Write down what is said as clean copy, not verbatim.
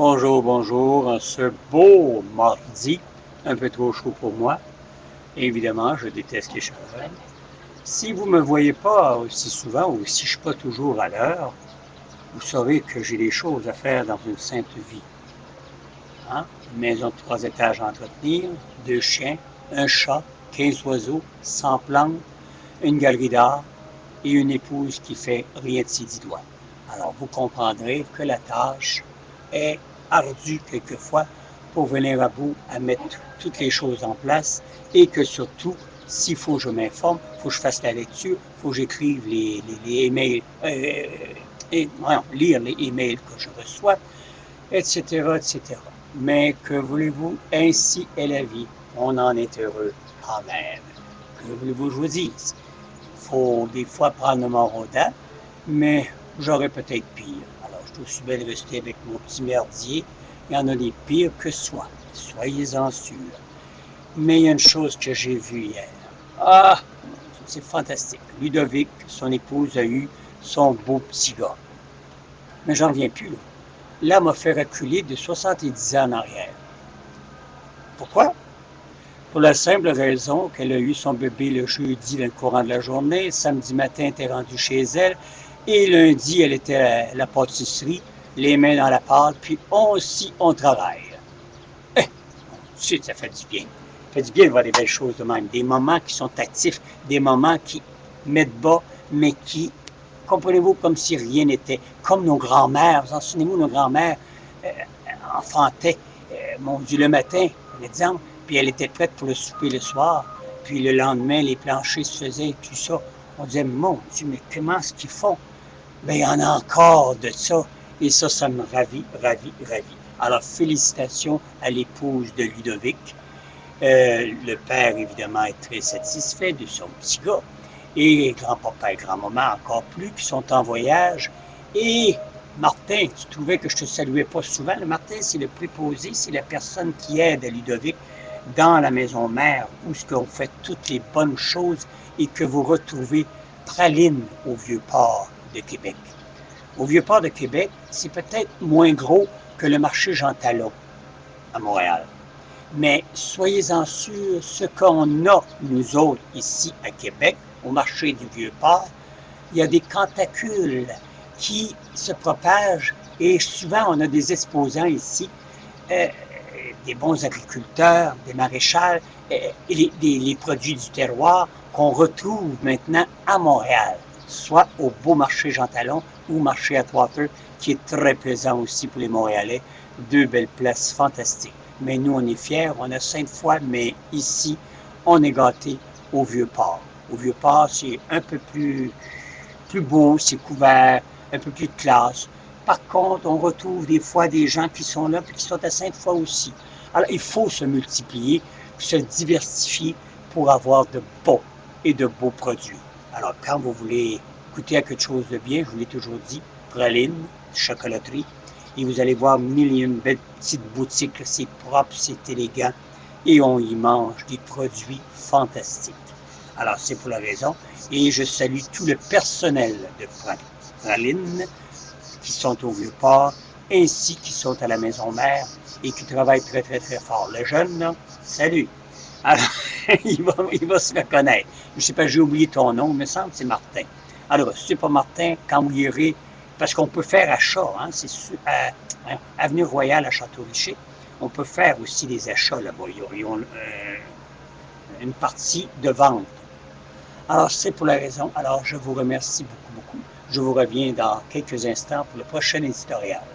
Bonjour, bonjour, en ce beau mardi, un peu trop chaud pour moi. Évidemment, je déteste les chaleurs. Si vous ne me voyez pas aussi souvent ou si je ne suis pas toujours à l'heure, vous saurez que j'ai des choses à faire dans une simple vie. Hein? Une maison de 3 étages à entretenir, 2 chiens, un chat, 15 oiseaux, 100 plantes, une galerie d'art et une épouse qui fait rien de ses 10 doigts. Alors vous comprendrez que la tâche est ardue quelquefois pour venir à bout à mettre toutes les choses en place et que surtout, s'il faut que je m'informe, il faut que je fasse la lecture, il faut que j'écrive les emails, lire les emails que je reçois, etc., etc. Mais que voulez-vous, ainsi est la vie. On en est heureux quand même. Que voulez-vous que je vous dise? Il faut des fois prendre le mort aux dents, mais j'aurais peut-être pire. Alors, je suis aussi bien de rester avec mon petit merdier. Il y en a des pires que soi. Soyez-en sûrs. Mais il y a une chose que j'ai vue hier. Ah, c'est fantastique. Ludovic, son épouse, a eu son beau petit gars. Mais j'en reviens plus, là. Là, m'a fait reculer de 70 ans en arrière. Pourquoi? Pour la simple raison qu'elle a eu son bébé le jeudi dans le courant de la journée, samedi matin, elle était rendue chez elle, et lundi, elle était à la pâtisserie, les mains dans la pâte, puis on travaille. Eh, tu sais, ça fait du bien. Ça fait du bien de voir des belles choses de même, des moments qui sont actifs, des moments qui mettent bas, mais qui, comprenez-vous, comme si rien n'était. Comme nos grands-mères, vous en souvenez-vous, nos grands-mères euh, enfantaient, mon Dieu, le matin, un exemple, puis elle était prête pour le souper le soir, puis le lendemain, les planchers se faisaient, tout ça. On disait, mon Dieu, mais comment est-ce qu'ils font? Ben, il y en a encore de ça, et ça me ravit, ravit, ravit. Alors, félicitations à l'épouse de Ludovic. Le père, évidemment, est très satisfait de son petit gars. Et grand-papa et grand-maman encore plus, qui sont en voyage. Et Martin, tu trouvais que je te saluais pas souvent. Le Martin, c'est le préposé, c'est la personne qui aide à Ludovic dans la maison mère, où ce qu'on fait toutes les bonnes choses et que vous retrouvez Praline au Vieux-Port de Québec. Au Vieux-Port de Québec, c'est peut-être moins gros que le marché Jean Talon à Montréal. Mais soyez-en sûrs, ce qu'on a, nous autres, ici à Québec, au marché du Vieux-Port, il y a des cantacules qui se propagent et souvent on a des exposants ici, des bons agriculteurs, des maréchals, et les produits du terroir qu'on retrouve maintenant à Montréal, soit au beau marché Jean Talon ou marché Atwater, qui est très plaisant aussi pour les Montréalais. Deux belles places fantastiques. Mais nous, on est fiers, on a Sainte-Foy, mais ici, on est gâtés au Vieux-Port. Au Vieux-Port, c'est un peu plus beau, c'est couvert, un peu plus de classe. Par contre, on retrouve des fois des gens qui sont là et qui sont à Sainte-Foy aussi. Alors, il faut se multiplier, se diversifier pour avoir de bons et de beaux produits. Alors, quand vous voulez goûter à quelque chose de bien, je vous l'ai toujours dit, praline, chocolaterie, et vous allez voir mille et une belles petites boutiques, c'est propre, c'est élégant, et on y mange des produits fantastiques. Alors, c'est pour la raison, et je salue tout le personnel de Praline qui sont au Vieux-Port, ainsi qui sont à la maison mère et qui travaillent très, très, très fort. Le jeune, là, salut! Alors, il va se reconnaître. Je ne sais pas, j'ai oublié ton nom, il me semble que c'est Martin. Alors, si ce n'est pas Martin, quand vous irez, parce qu'on peut faire achat, hein, c'est Avenue Royale à Château-Richer, on peut faire aussi des achats là-bas. Ils ont une partie de vente. Alors, c'est pour la raison. Alors, je vous remercie beaucoup, beaucoup. Je vous reviens dans quelques instants pour le prochain éditorial.